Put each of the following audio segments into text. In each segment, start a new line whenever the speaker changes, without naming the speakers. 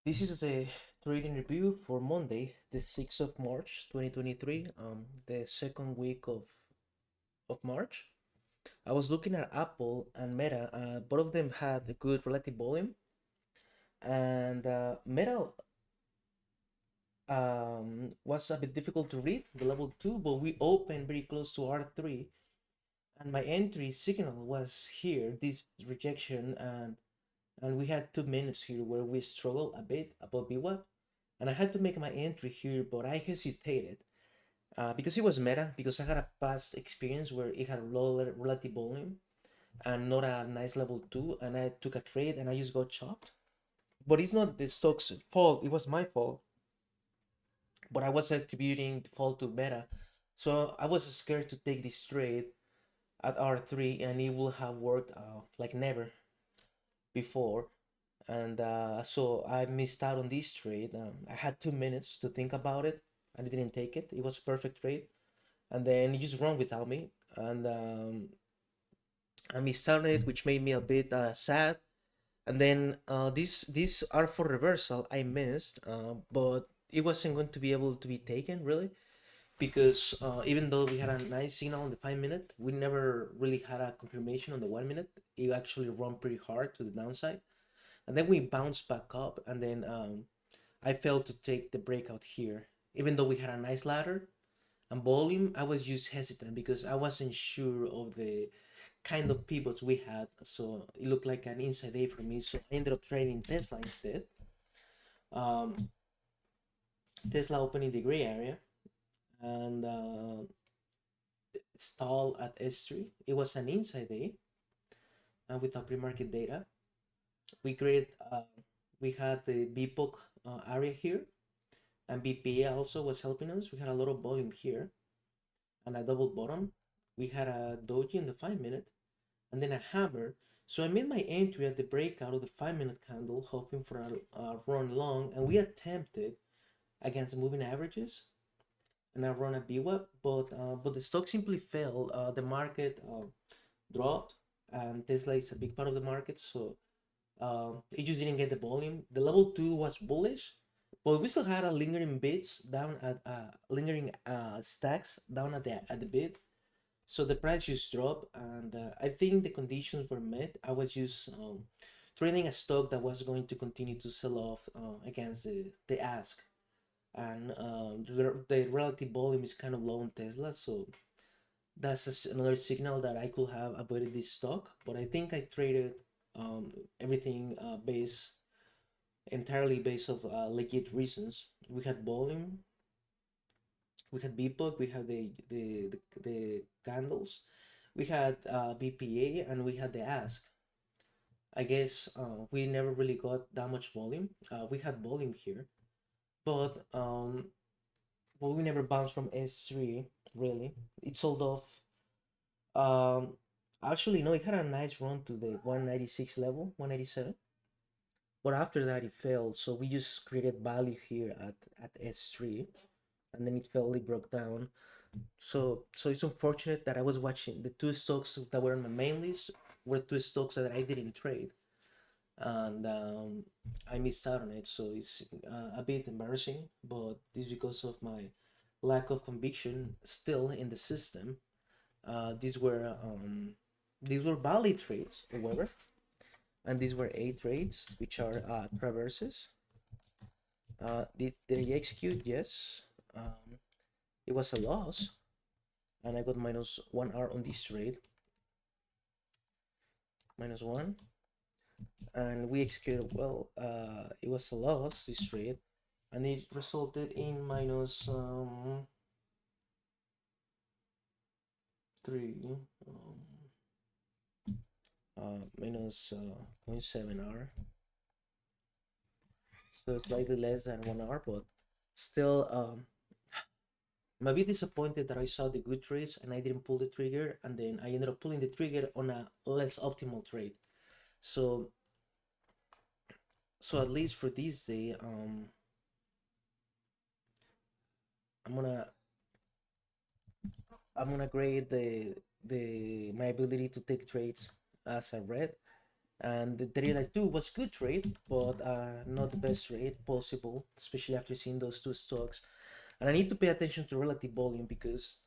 This is a trading review for Monday, the 6th of March, 2023, the second week of March. I was looking at Apple and Meta. Both of them had a good relative volume, and Meta was a bit difficult to read, the level 2, but we opened very close to R3, and my entry signal was here, this rejection, and we had 2 minutes here where we struggled a bit above VWAP, and I had to make my entry here, but I hesitated because it was meta, because I had a past experience where it had low relative volume and not a nice level 2, and I took a trade and I just got chopped. But it's not the stock's fault, it was my fault, but I was attributing the fault to meta. So I was scared to take this trade at R3, and it would have worked like never before. And so I missed out on this trade. I had 2 minutes to think about it, and I didn't take it. It was a perfect trade, and then it just run without me, and I missed out on it, which made me a bit sad. And then these are for reversal. I missed, but it wasn't going to be able to be taken really, because even though we had a nice signal on the 5 minute, we never really had a confirmation on the 1 minute. It actually run pretty hard to the downside, and then we bounced back up, and then I failed to take the breakout here. Even though we had a nice ladder and volume, I was just hesitant because I wasn't sure of the kind of pivots we had, so it looked like an inside day for me. So I ended up trading Tesla instead. um, Tesla opened in the gray area, and stalled at S3. It was an inside day, and without pre-market data we created we had the BPOC area here, and BPA also was helping us. We had a lot of volume here and a double bottom. We had a doji in the 5 minute and then a hammer. So I made my entry at the breakout of the 5 minute candle, hoping for a run long, and we attempted against moving averages and I run a VWAP, but the stock simply fell. The market dropped, and Tesla is a big part of the market, so it just didn't get the volume. The level 2 was bullish, but we still had a lingering bids down at lingering stacks down at the bid. So the price just dropped, and I think the conditions were met. I was just trading a stock that was going to continue to sell off against the ask, and the relative volume is kind of low on Tesla, so that's another signal that I could have avoided this stock. But I think I traded everything entirely based of legit reasons. We had volume, we had BPOC, we had the candles, we had BPA, and we had the ask. I guess we never really got that much volume. We had volume here, but we never bounced from S3 really. It sold off. Actually, no, it had a nice run to the 196 level, 187. But after that, it failed. So we just created value here at S3, and then it fell, it broke down. So it's unfortunate that I was watching the two stocks that were on my main list were two stocks that I didn't trade, and I missed out on it. So it's a bit embarrassing, but this is because of my lack of conviction still in the system. Uh, these were um, these were valid trades, however, and these were A trades, which are traverses. Did I execute? Yes. It was a loss, and I got -1 R on this trade, -1, and we executed well. It was a loss this trade, and it resulted in -3, minus 0.7 R, so slightly less than 1 R, but still I'm a bit disappointed that I saw the good trades and I didn't pull the trigger, and then I ended up pulling the trigger on a less optimal trade. So at least for this day, I'm gonna grade the my ability to take trades as a red, And the trade I took was good trade, but not the best trade possible, especially after seeing those two stocks. And I need to pay attention to relative volume because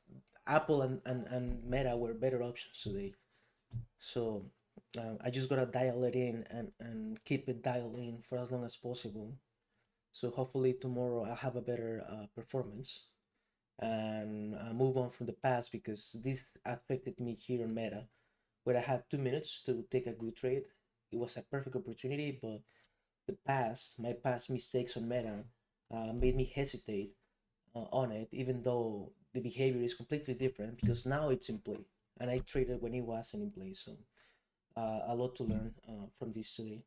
Apple and Meta were better options today. So I just gotta dial it in and keep it dialed in for as long as possible. So hopefully tomorrow I'll have a better performance and move on from the past because this affected me here on Meta, where I had 2 minutes to take a good trade. It was a perfect opportunity, but my past mistakes on Meta made me hesitate on it, even though the behavior is completely different because now it's in play and I traded when it wasn't in play. So a lot to learn from this today.